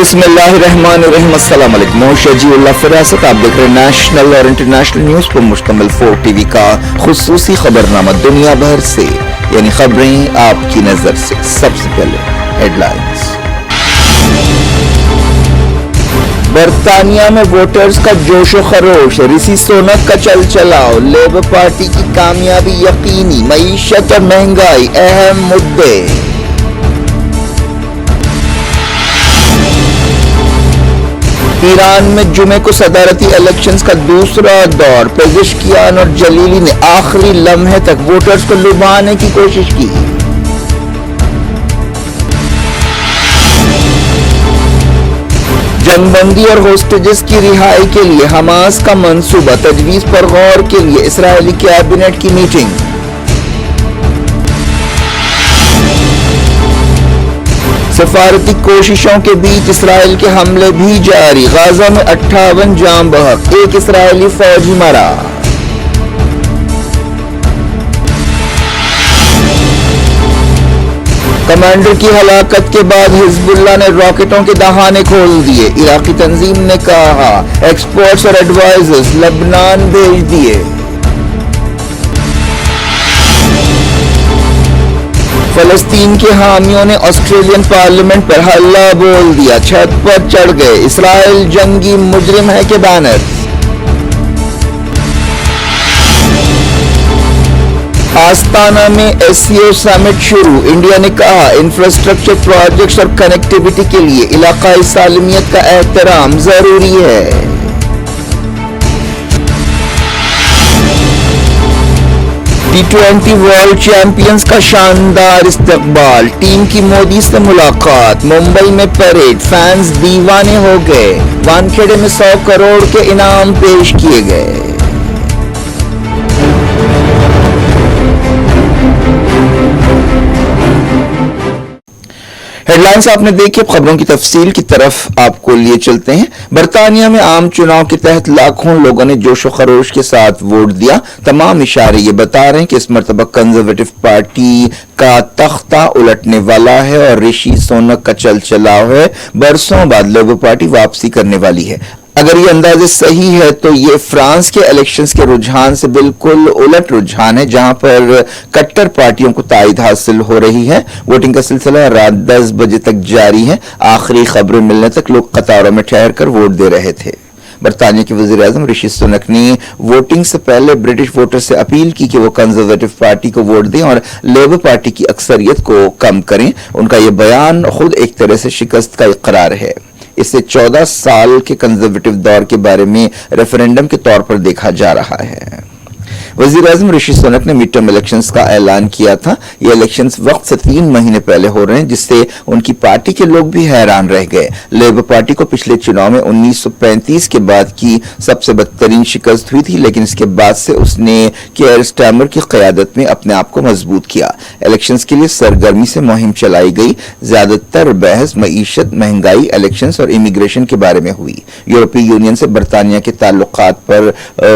बिस्मिल्लाहिर्रहमानिर्रहीम। अस्सलाम वालेकुम। शजीउल्लाह फिरासत, आप देख रहे हैं नेशनल और इंटरनेशनल न्यूज पर मुश्तमिल 4 टीवी का खुसूसी खबरनामा दुनिया भर से, यानी खबरें आपकी नजर से। सबसे पहले हेडलाइंस। बरतानिया में वोटर्स का जोशो खरोश, ऋषि सुनक का चल चलाओ, लेबर पार्टी की कामयाबी यकीनी, मईशत और महंगाई अहम मुद्दे। ईरान में जुमे को सदारती इलेक्शंस का दूसरा दौर, पेजिशकियान और जलीली ने आखिरी लम्हे तक वोटर्स को लुभाने की कोशिश की। जंगबंदी और होस्टेजेस की रिहाई के लिए हमास का मंसूबा, तजवीज पर गौर के लिए इस्राएली कैबिनेट की मीटिंग। सफारती कोशिशों के बीच इसराइल के हमले भी जारी, गाजा में 58 जाम बहक, एक इसराइली फौजी मरा। कमांडर की हलाकत के बाद हिजबुल्लाह ने रॉकेटों के दहाने खोल दिए, इराकी तंजीम ने कहा एक्सपर्ट्स और एडवाइजर्स लबनान भेज दिए। फलस्तीन के हामियों ने ऑस्ट्रेलियन पार्लियामेंट पर हल्ला बोल दिया, छत पर चढ़ गए, इसराइल जंगी मुजरिम है के बैनर। आस्ताना में एससीओ समिट शुरू, इंडिया ने कहा इंफ्रास्ट्रक्चर प्रोजेक्ट्स और कनेक्टिविटी के लिए इलाकाई सालमियत का एहतराम जरूरी है। T20 वर्ल्ड चैंपियंस का शानदार इस्तकबाल, टीम की मोदी से मुलाकात, मुंबई में परेड, फैंस दीवाने हो गए, वानखेड़े में 100 करोड़ के इनाम पेश किए गए। हेडलाइंस आपने देखी, अब खबरों की तफसील की तरफ आपको लिए चलते हैं। बरतानिया में आम चुनाव के तहत लाखों लोगों ने जोशो खरोश के साथ वोट दिया। तमाम इशारे ये बता रहे हैं कि इस मरतबा कंजर्वेटिव पार्टी का तख्ता उलटने वाला है और ऋषि सुनक का चल चलाव है। बरसों बाद लेबर पार्टी वापसी करने वाली है। अगर ये अंदाजे सही है तो ये फ्रांस के इलेक्शंस के रुझान से बिल्कुल उलट रुझान है, जहां पर कट्टर पार्टियों को ताईद हासिल हो रही है। वोटिंग का सिलसिला रात 10 बजे तक जारी है। आखिरी खबरें मिलने तक लोग कतारों में ठहर कर वोट दे रहे थे। बरतानिया के वजीर आजम ऋषि सुनक ने वोटिंग से पहले ब्रिटिश वोटर से अपील की कि वो कंजर्वेटिव पार्टी को वोट दें और लेबर पार्टी की अक्सरियत को कम करें। उनका ये बयान खुद एक तरह से शिकस्त का इकरार है। इसे 14 साल के कंजर्वेटिव दौर के बारे में रेफरेंडम के तौर पर देखा जा रहा है। वजीर आजम ऋषि सुनक ने मिड टर्म इलेक्शंस का ऐलान किया था। ये इलेक्शंस वक्त से 3 महीने पहले हो रहे हैं, जिससे उनकी पार्टी के लोग भी हैरान रह गए। लेबर पार्टी को पिछले चुनाव में 1935 के बाद की सबसे बदतरीन शिकस्त हुई थी, लेकिन इसके बाद से उसने केयर स्टार्मर की क़यादत में अपने आप को मजबूत किया। इलेक्शंस के लिए सरगर्मी से मुहिम चलाई गई। ज्यादातर बहस मईशत, महंगाई, इलेक्शंस और इमिग्रेशन के बारे में हुई। यूरोपीय यूनियन से बरतानिया के ताल्लुकात पर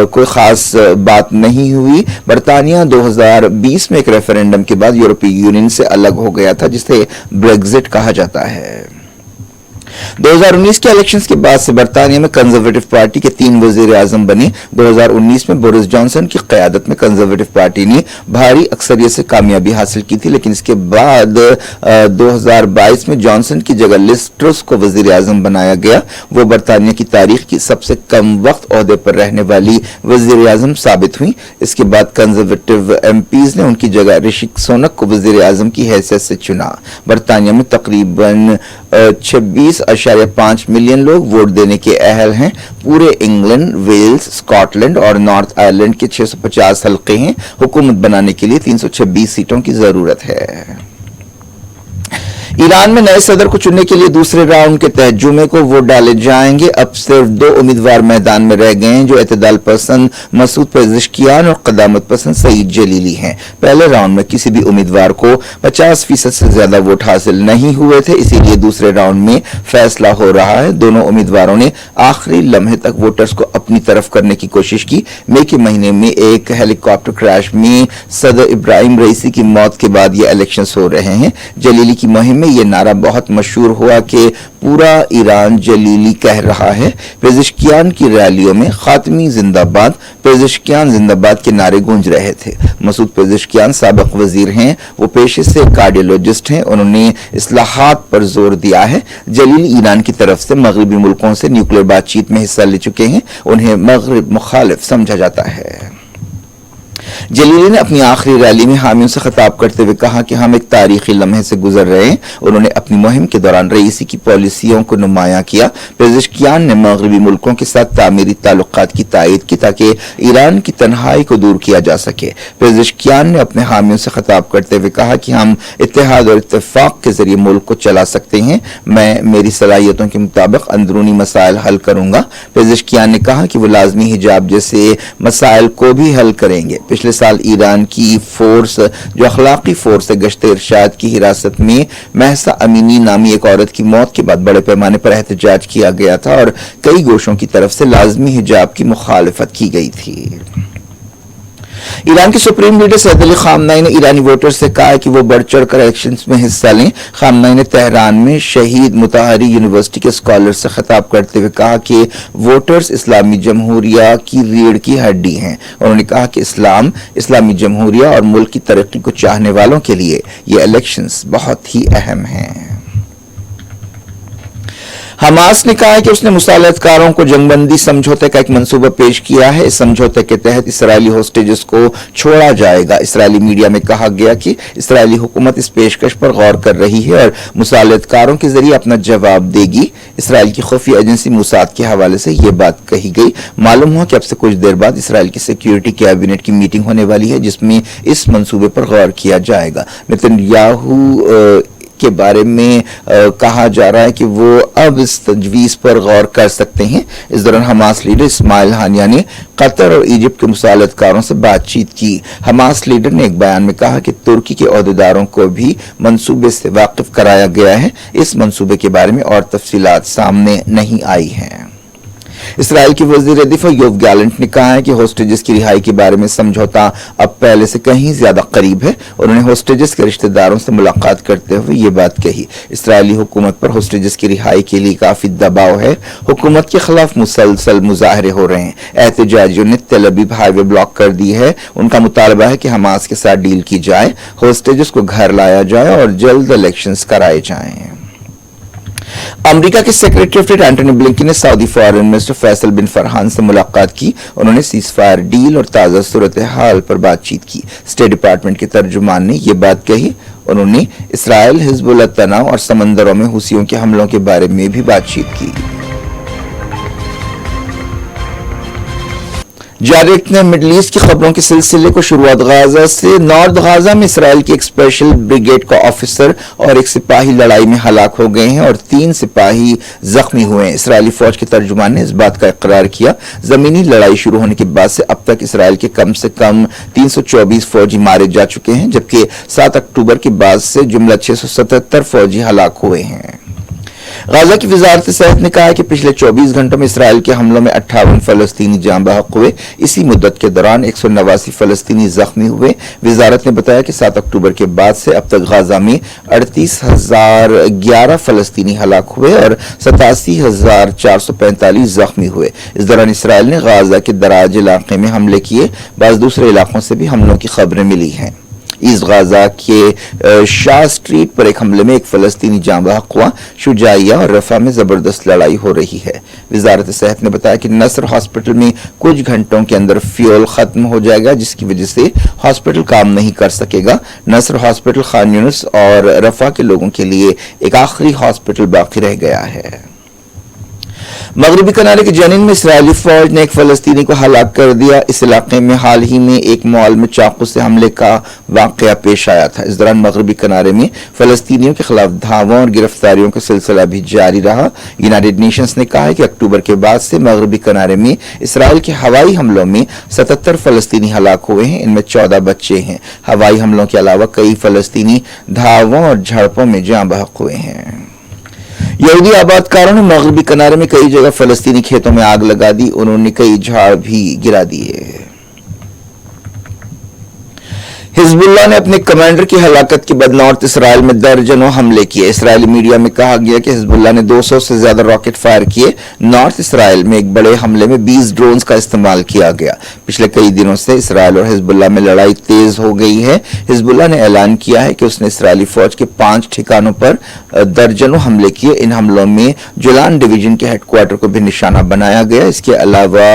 कोई खास बात नहीं हुई। बरतानिया 2020 में एक रेफरेंडम के बाद यूरोपीय यूनियन से अलग हो गया था, जिसे ब्रेक्जिट कहा जाता है। 2019 के इलेक्शंस के बाद से बरतानिया में कंजर्वेटिव पार्टी के 3 वजीर आजम बने। 2019 में बोरिस जॉनसन की क़यादत में कंजर्वेटिव पार्टी ने भारी अक्सरियत से कामयाबी हासिल की थी, लेकिन इसके बाद 2022 में जॉनसन की जगह लिज ट्रस को वजीर आजम बनाया गया। वो बरतानिया की तारीख की सबसे कम वक्त ओहदे पर रहने वाली वजीर आजम साबित हुई। इसके बाद कंजर्वेटिव एमपीज ने उनकी जगह ऋषि सुनक को वजीर आजम की हैसियत से चुना। बरतानिया में तकरीबन 26.5 मिलियन लोग वोट देने के अहल हैं। पूरे इंग्लैंड, वेल्स, स्कॉटलैंड और नॉर्थ आयरलैंड के 650 हल्के हैं। हुकूमत बनाने के लिए 326 सीटों की जरूरत है। ईरान में नए सदर को चुनने के लिए दूसरे राउंड के तहत जुमे को वोट डाले जाएंगे। अब सिर्फ 2 उम्मीदवार मैदान में रह गए हैं, जो एतदाल पसंद मसूद पेजिशकियान और कदामत पसंद सईद जलीली हैं। पहले राउंड में किसी भी उम्मीदवार को 50% से ज्यादा वोट हासिल नहीं हुए थे, इसीलिए दूसरे राउंड में फैसला हो रहा है। दोनों उम्मीदवारों ने आखिरी लम्हे तक वोटर्स को अपनी तरफ करने की कोशिश की। मई के महीने में एक हेलीकॉप्टर क्रैश में सदर इब्राहिम रईसी की मौत के बाद ये इलेक्शंस हो रहे हैं। जलीली की मुहिम में یہ نعرہ بہت مشہور ہوا کہ پورا ایران جلیلی کہہ رہا ہے۔ پزشکیان کی ریلیوں میں خاتمی زندہ باد، پزشکیان زندہ باد کے نعرے گونج رہے تھے۔ مسعود پزشکیان سابق وزیر ہیں، وہ پیشے سے کارڈیولوجسٹ ہیں۔ انہوں نے اصلاحات پر زور دیا ہے۔ جلیلی ایران کی طرف سے مغربی ملکوں سے نیوکلیر بات چیت میں حصہ لے چکے ہیں، انہیں مغرب مخالف سمجھا جاتا ہے۔ جلیلی نے اپنی آخری ریلی میں حامیوں سے خطاب کرتے ہوئے کہا کہ ہم ایک تاریخی لمحے سے گزر رہے ہیں۔ انہوں نے اپنی مہم کے دوران رئیسی کی پالیسیوں کو نمایاں کیا۔ پزشکیان نے مغربی ملکوں کے ساتھ تعمیری تعلقات کی تائید کی تاکہ ایران کی تنہائی کو دور کیا جا سکے۔ پزشکیان نے اپنے حامیوں سے خطاب کرتے ہوئے کہا کہ ہم اتحاد اور اتفاق کے ذریعے ملک کو چلا سکتے ہیں۔ میں میری صلاحیتوں کے مطابق اندرونی مسائل حل کروں گا۔ پزشکیان نے کہا کہ وہ لازمی حجاب جیسے مسائل کو بھی حل کریں گے۔ پچھلے سال ایران کی فورس جو اخلاقی فورس ہے گشت ارشاد کی حراست میں مہسا امینی نامی ایک عورت کی موت کے بعد بڑے پیمانے پر احتجاج کیا گیا تھا اور کئی گوشوں کی طرف سے لازمی حجاب کی مخالفت کی گئی تھی۔ ایران کے سپریم لیڈر سید علی خامنہئی نے ایرانی ووٹرز سے کہا ہے کہ وہ بڑھ چڑھ کر الیکشنز میں حصہ لیں۔ خامنہئی نے تہران میں شہید مطہری یونیورسٹی کے اسکالرز سے خطاب کرتے ہوئے کہا کہ ووٹرز اسلامی جمہوریہ کی ریڑھ کی ہڈی ہیں۔ انہوں نے کہا کہ اسلام، اسلامی جمہوریہ اور ملک کی ترقی کو چاہنے والوں کے لیے یہ الیکشنز بہت ہی اہم ہیں۔ حماس نے کہا ہے کہ اس نے مصالحت کاروں کو جنگ بندی سمجھوتے کا ایک منصوبہ پیش کیا ہے۔ اس سمجھوتے کے تحت اسرائیلی ہوسٹیجز کو چھوڑا جائے گا۔ اسرائیلی میڈیا میں کہا گیا کہ اسرائیلی حکومت اس پیشکش پر غور کر رہی ہے اور مصالحت کاروں کے ذریعے اپنا جواب دے گی۔ اسرائیل کی خفیہ ایجنسی موساد کے حوالے سے یہ بات کہی گئی۔ معلوم ہوا کہ اب سے کچھ دیر بعد اسرائیل کی سیکیورٹی کیبنٹ کی میٹنگ ہونے والی ہے جس میں اس منصوبے پر غور کیا جائے گا۔ نتن یاہو کے بارے میں کہا جا رہا ہے کہ وہ اب اس تجویز پر غور کر سکتے ہیں۔ اس دوران حماس لیڈر اسماعیل ہانیہ نے قطر اور ایجپٹ کے مصالحت کاروں سے بات چیت کی۔ حماس لیڈر نے ایک بیان میں کہا کہ ترکی کے عہدیداروں کو بھی منصوبے سے واقف کرایا گیا ہے۔ اس منصوبے کے بارے میں اور تفصیلات سامنے نہیں آئی ہیں۔ اسرائیل کے وزیر دفاع یوف گیلنٹ نے کہا ہے کہ ہوسٹیجز کی رہائی کے بارے میں سمجھوتا اب پہلے سے کہیں زیادہ قریب ہے۔ انہوں نے ہوسٹیجز کے رشتہ داروں سے ملاقات کرتے ہوئے یہ بات کہی۔ اسرائیلی حکومت پر ہوسٹیجز کی رہائی کے لیے کافی دباؤ ہے۔ حکومت کے خلاف مسلسل مظاہرے ہو رہے ہیں۔ احتجاجیوں نے تل ابیب ہائی وے بلاک کر دی ہے۔ ان کا مطالبہ ہے کہ حماس کے ساتھ ڈیل کی جائے، ہوسٹیجز کو گھر لایا جائے اور جلد الیکشنز کرائے جائیں۔ امریکہ کے secretary of state Antony Blinken نے سعودی فارن منسٹر فیصل بن فرحان سے ملاقات کی۔ انہوں نے سیز فائر ڈیل اور تازہ صورتحال پر بات چیت کی۔ اسٹیٹ ڈپارٹمنٹ کے ترجمان نے یہ بات کہی۔ انہوں نے اسرائیل، حزب اللہ تناؤ اور سمندروں میں حوثیوں کے حملوں کے بارے میں بھی بات چیت کی۔ جارک نے مڈل ایسٹ کی خبروں کے سلسلے کو شروعات غازہ سے۔ نارتھ غازہ میں اسرائیل کی ایک اسپیشل بریگیڈ کا آفیسر اور ایک سپاہی لڑائی میں ہلاک ہو گئے ہیں اور 3 سپاہی زخمی ہوئے ہیں۔ اسرائیلی فوج کے ترجمان نے اس بات کا اقرار کیا۔ زمینی لڑائی شروع ہونے کے بعد سے اب تک اسرائیل کے کم سے کم 324 فوجی مارے جا چکے ہیں، جبکہ 7 اکتوبر کے بعد سے جملہ 677 فوجی ہلاک ہوئے ہیں۔ غزہ کی وزارت صحت نے کہا ہے کہ پچھلے 24 گھنٹوں میں اسرائیل کے حملوں میں 58 فلسطینی جاں بحق ہوئے۔ اسی مدت کے دوران 189 فلسطینی زخمی ہوئے۔ وزارت نے بتایا کہ 7 اکتوبر کے بعد سے اب تک غزہ میں 38,011 فلسطینی ہلاک ہوئے اور 87,445 زخمی ہوئے۔ اس دوران اسرائیل نے غزہ کے دراج علاقے میں حملے کیے۔ بعض دوسرے علاقوں سے بھی حملوں کی خبریں ملی ہیں۔ ایسٹ غزہ کے شاہ اسٹریٹ پر ایک حملے میں ایک فلسطینی جاں بحق ہوا۔ شجاعیہ اور رفح میں زبردست لڑائی ہو رہی ہے۔ وزارت صحت نے بتایا کہ نصر ہاسپٹل میں کچھ گھنٹوں کے اندر فیول ختم ہو جائے گا، جس کی وجہ سے ہاسپٹل کام نہیں کر سکے گا۔ نصر ہاسپٹل خان یونس اور رفح کے لوگوں کے لیے ایک آخری ہاسپٹل باقی رہ گیا ہے۔ مغربی کنارے کے جنین میں اسرائیلی فوج نے ایک فلسطینی کو ہلاک کر دیا۔ اس علاقے میں حال ہی میں ایک مال میں چاقو سے حملے کا واقعہ پیش آیا تھا۔ اس دوران مغربی کنارے میں فلسطینیوں کے خلاف دھاووں اور گرفتاریوں کا سلسلہ بھی جاری رہا۔ یونائیٹڈ نیشنز نے کہا ہے کہ اکتوبر کے بعد سے مغربی کنارے میں اسرائیل کے ہوائی حملوں میں 77 فلسطینی ہلاک ہوئے ہیں، ان میں 14 بچے ہیں۔ ہوائی حملوں کے علاوہ کئی فلسطینی دھاووں اور جھڑپوں میں جاں بحق ہوئے ہیں۔ یہودی آباد کاروں نے مغربی کنارے میں کئی جگہ فلسطینی کھیتوں میں آگ لگا دی۔ انہوں نے کئی جھاڑ بھی گرا دیے۔ हिजबुल्लाह ने अपने कमांडर की हलाकत के बाद नॉर्थ इसराइल में दर्जनों हमले किए। इसराइली मीडिया में कहा गया कि हिजबुल्लाह ने 200 से ज्यादा रॉकेट फायर किए। नॉर्थ इसराइल में एक बड़े हमले में 20 ड्रोन्स का इस्तेमाल किया गया। पिछले कई दिनों से इसराइल और हिजबुल्लाह में लड़ाई तेज हो गई है। हिजबुल्लाह ने ऐलान किया है कि उसने इसराइली फौज के 5 ठिकानों पर दर्जनों हमले किए। इन हमलों में जुलान डिवीजन के हेडक्वार्टर को भी निशाना बनाया गया। इसके अलावा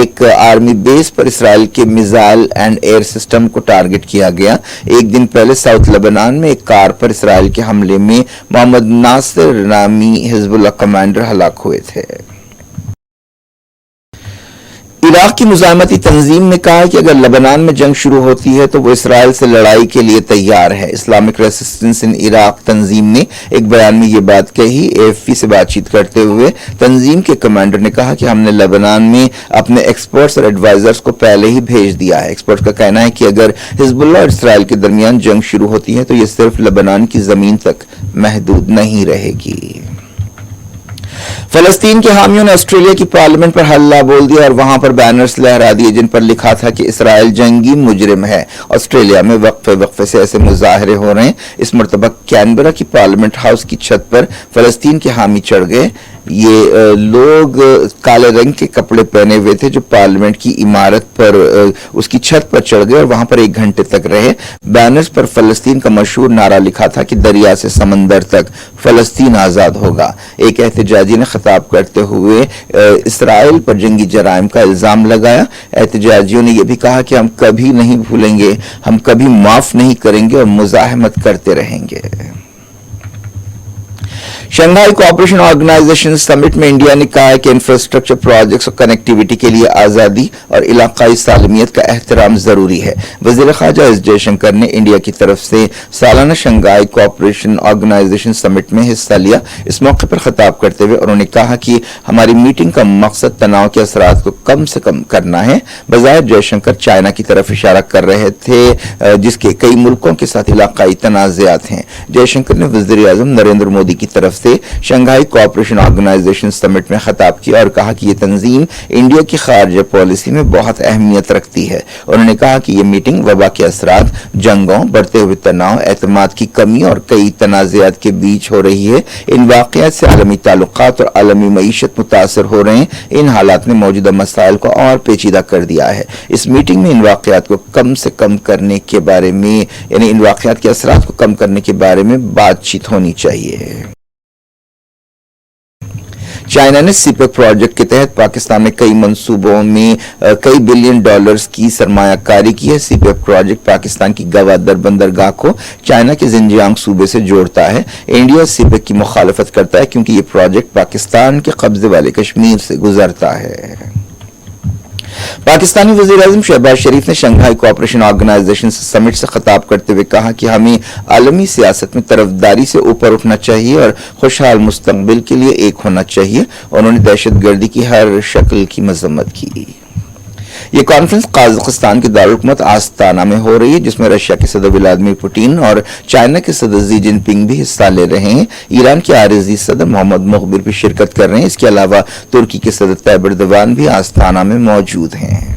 एक आर्मी बेस पर इसराइल के मिसाइल एंड एयर सिस्टम को टारगेट किया गया। एक दिन पहले साउथ लेबनान में एक कार पर इसराइल के हमले में मोहम्मद नासिर नामी हिजबुल्लाह कमांडर हलाक हुए थे। इराक की मुजामती तंजीम ने कहा कि अगर लेबनान में जंग शुरू होती है तो वो इसराइल से लड़ाई के लिए तैयार है। इस्लामिक रेसिस्टेंस इन इराक तंजीम ने एक बयान में ये बात कही। एएफपी से बातचीत करते हुए तंजीम के कमांडर ने कहा कि हमने लेबनान में अपने एक्सपर्ट्स और एडवाइजर्स को पहले ही भेज दिया है। एक्सपर्ट्स का कहना है कि अगर हिजबुल्लाह और इसराइल के दरमियान जंग शुरू होती है तो ये सिर्फ लेबनान की जमीन तक महदूद नहीं रहेगी। फलस्तीन के हामियों ने ऑस्ट्रेलिया की पार्लियामेंट पर हल्ला बोल दिया और वहां पर बैनर्स लहरा दिए जिन पर लिखा था कि इसराइल जंगी मुजरिम है। ऑस्ट्रेलिया में वक्फे से ऐसे मुजाहरे हो रहे हैं। इस मरतबा कैनबरा की पार्लियामेंट हाउस की छत पर फलस्तीन के हामी चढ़ गए। ये लोग काले रंग के कपड़े पहने हुए थे जो पार्लियामेंट की इमारत पर उसकी छत पर चढ़ गए और वहां पर 1 घंटे तक रहे। बैनर्स पर फलस्तीन का मशहूर नारा लिखा था कि दरिया से समंदर तक फलस्तीन आजाद होगा। एक एहतजाजी ने खिताब करते हुए इसराइल पर जंगी जराइम का इल्जाम लगाया। एहतजाजियों ने यह भी कहा कि हम कभी नहीं भूलेंगे, हम कभी माफ नहीं करेंगे और मुजाहमत करते रहेंगे। शंघाई कोऑपरेशन ऑर्गेनाइजेशन समिट में इंडिया ने कहा है कि इंफ्रास्ट्रक्चर प्रोजेक्ट्स और कनेक्टिविटी के लिए आजादी और इलाकाई सालमियत का एहतराम जरूरी है। वजीर ख़ारजा एस जयशंकर ने इंडिया की तरफ से सालाना शंघाई कोऑपरेशन ऑर्गेनाइजेशन समिट में हिस्सा लिया। इस मौके पर खिताब करते हुए उन्होंने कहा कि हमारी मीटिंग का मकसद तनाव के असरात को कम से कम करना है। बजाय जयशंकर चाइना की तरफ इशारा कर रहे थे जिसके कई मुल्कों के साथ इलाकाई तनाज़ात हैं। जयशंकर ने वज़ीर आज़म नरेंद्र मोदी की तरफ से शंघाई कोऑपरेशन ऑर्गेनाइजेशन समिट में खिताब किया और कहा कि यह तंजीम इंडिया की खारजा पॉलिसी में बहुत अहमियत रखती है। उन्होंने कहा कि यह मीटिंग वबा के असरात, जंगों, बढ़ते हुए तनाव, एतमाद की कमी और कई तनाज़ात के बीच हो रही है। इन वाक़यात से आलमी ताल्लुकात और आलमी मईशत मुतासर हो रहे हैं। इन हालात ने मौजूदा मसाइल को और पेचीदा कर दिया है। इस मीटिंग में इन वाक़यात को कम से कम करने के बारे में, यानी इन वाक़यात के असरात को कम करने के बारे में बातचीत होनी चाहिए। चाइना ने सीपेक प्रोजेक्ट के तहत पाकिस्तान में कई मंसूबों में कई बिलियन डॉलर्स की सरमायाकारी की है। सीपेक प्रोजेक्ट पाकिस्तान की गवादर बंदरगाह को चाइना के जिनजियांग सूबे से जोड़ता है। इंडिया सीपेक की मुखालफत करता है क्योंकि ये प्रोजेक्ट पाकिस्तान के कब्जे वाले कश्मीर से गुजरता है। पाकिस्तानी वज़ीर आज़म शहबाज शरीफ ने शंघाई कोऑपरेशन ऑर्गेनाइजेशन समिट से खिताब करते हुए कहा कि हमें आलमी सियासत में तरफदारी से ऊपर उठना चाहिए और खुशहाल मुस्तकबिल के लिए एक होना चाहिए। उन्होंने दहशतगर्दी की हर शक्ल की मजम्मत की। ये कॉन्फ्रेंस कजाकिस्तान के दारुल-हुकूमत आस्ताना में हो रही है जिसमें रशिया के सदर व्लादिमीर पुतिन और चाइना के सदर शी जिनपिंग भी हिस्सा ले रहे हैं। ईरान के आरिज़ी सदर मोहम्मद मुक़बिल भी शिरकत कर रहे हैं। इसके अलावा तुर्की के सदर तैयब एर्दोगान भी आस्ताना में मौजूद हैं।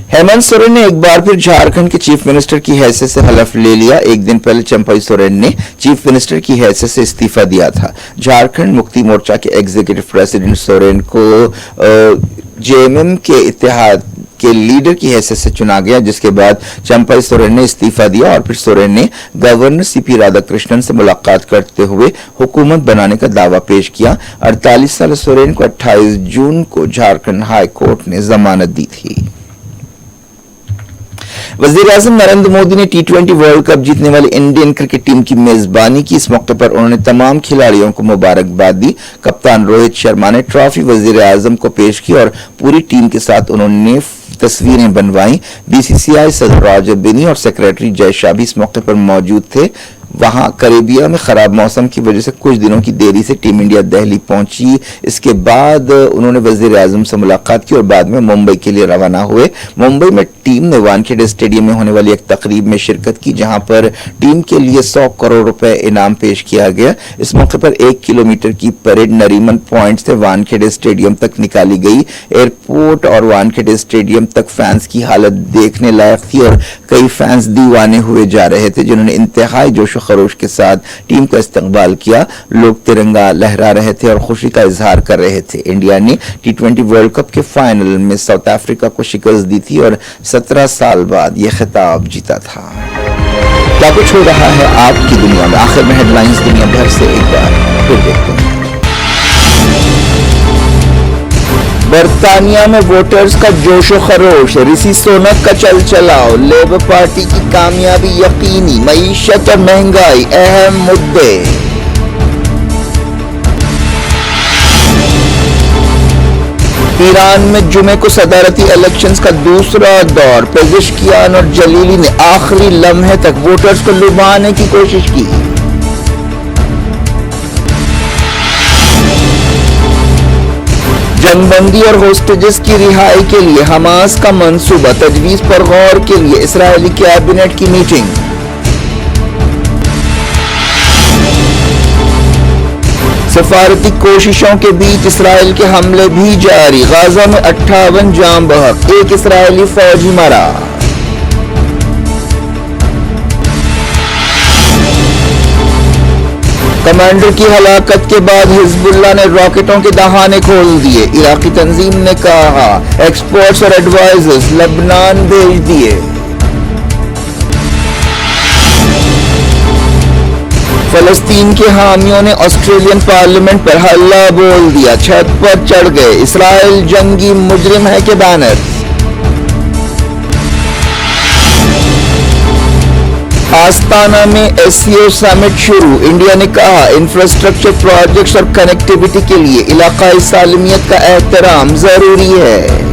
हेमंत सोरेन ने एक बार फिर झारखंड के चीफ मिनिस्टर की हैसियत से हलफ ले लिया। एक दिन पहले चंपई सोरेन ने चीफ मिनिस्टर की हैसियत से इस्तीफा दिया था। झारखंड मुक्ति मोर्चा के एग्जीक्यूटिव प्रेसिडेंट सोरेन को जेएमएम के इत्तेहाद के लीडर की हैसियत से चुना गया, जिसके बाद चंपई सोरेन ने इस्तीफा दिया और फिर सोरेन ने गवर्नर सीपी राधाकृष्णन से मुलाकात करते हुए हुकूमत बनाने का दावा पेश किया। 48 साल सोरेन को 28 जून को झारखंड हाई कोर्ट ने जमानत दी थी। वज़ीर आज़म नरेंद्र मोदी ने T20 वर्ल्ड कप जीतने वाली इंडियन क्रिकेट टीम की मेजबानी की। इस मौके पर उन्होंने तमाम खिलाड़ियों को मुबारकबाद दी। कप्तान रोहित शर्मा ने ट्रॉफी वज़ीर आज़म को पेश की और पूरी टीम के साथ उन्होंने तस्वीरें बनवाई। बीसीसीआई सदर रॉजर बिनी और सेक्रेटरी जय शाह भी इस मौके पर मौजूद थे। वहां करेबिया में खराब मौसम की वजह से कुछ दिनों की देरी से टीम इंडिया दिल्ली पहुंची। इसके बाद उन्होंने वजीर आजम से मुलाकात की और बाद में मुंबई के लिए रवाना हुए। मुंबई में टीम ने वानखेड़े स्टेडियम में होने वाली एक तकरीब में शिरकत की, जहां पर टीम के लिए 100 करोड़ रुपए इनाम पेश किया गया। इस मौके पर 1 किलोमीटर की परेड नरीमन पॉइंट से वानखेड़े स्टेडियम तक निकाली गई। एयरपोर्ट और वानखेड़े स्टेडियम तक फैंस की हालत देखने लायक थी और कई फैंस दीवाने हुए जा रहे थे, जिन्होंने इंतहाई जोश खरोश के साथ टीम का इस्तकबाल किया। लोग तिरंगा लहरा रहे थे और खुशी का इजहार कर रहे थे। इंडिया ने T20 वर्ल्ड कप के फाइनल में साउथ अफ्रीका को शिकस्त दी थी और 17 साल बाद यह खिताब जीता था। क्या कुछ हो रहा है आपकी दुनिया में, आखिर में हेडलाइंस दुनिया भर से एक बार फिर देखते हैं। बर्तानिया में वोटर्स का जोशो खरोश, ऋषि सुनक का चल चलाओ, लेबर पार्टी की कामयाबी यकीनी, मईशत और महंगाई अहम मुद्दे। ईरान में जुमे को सदारती इलेक्शंस का दूसरा दौर, पेजिशकियान और जलीली ने आखिरी लम्हे तक वोटर्स को लुभाने की कोशिश की। जंगबंदी और होस्टेजेस की रिहाई के लिए हमास का मंसूबा, तजवीज पर गौर के लिए इस्राएली कैबिनेट की मीटिंग। सफारती कोशिशों के बीच इसराइल के हमले भी जारी, गाजा में 58 जाम बहक, एक इसराइली फौजी मरा। कमांडर की हलाकत के बाद हिजबुल्लाह ने रॉकेटों के दहाने खोल दिए। इराकी तंजीम ने कहा एक्सपर्ट्स और एडवाइजर्स लबनान भेज दिए। फलस्तीन के हामियों ने ऑस्ट्रेलियन पार्लियामेंट पर हल्ला बोल दिया, छत पर चढ़ गए, इसराइल जंगी मुजरिम है के बैनर। आस्ताना में SCO समिट शुरू, इंडिया ने कहा इंफ्रास्ट्रक्चर प्रोजेक्ट्स और कनेक्टिविटी के लिए इलाकाई सालमियत का एहतराम जरूरी है।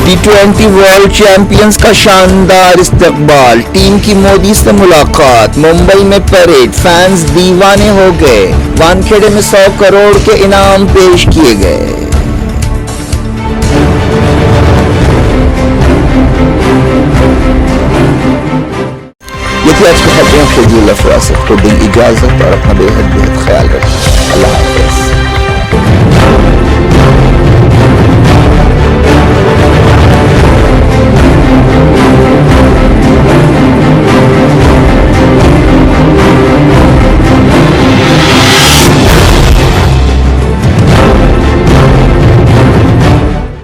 T20 वर्ल्ड चैंपियंस का शानदार इस्तकबाल, टीम की मोदी से मुलाकात, मुंबई में परेड, फैंस दीवाने हो गए। वानखेड़े में 100 करोड़ के इनाम पेश किए गए। ये थी आज की खबरें शेड्यूल अफरा से। खुद दिन इजाजत और अपना बेहद ख्याल रखें। अल्लाह हाफ़िज़।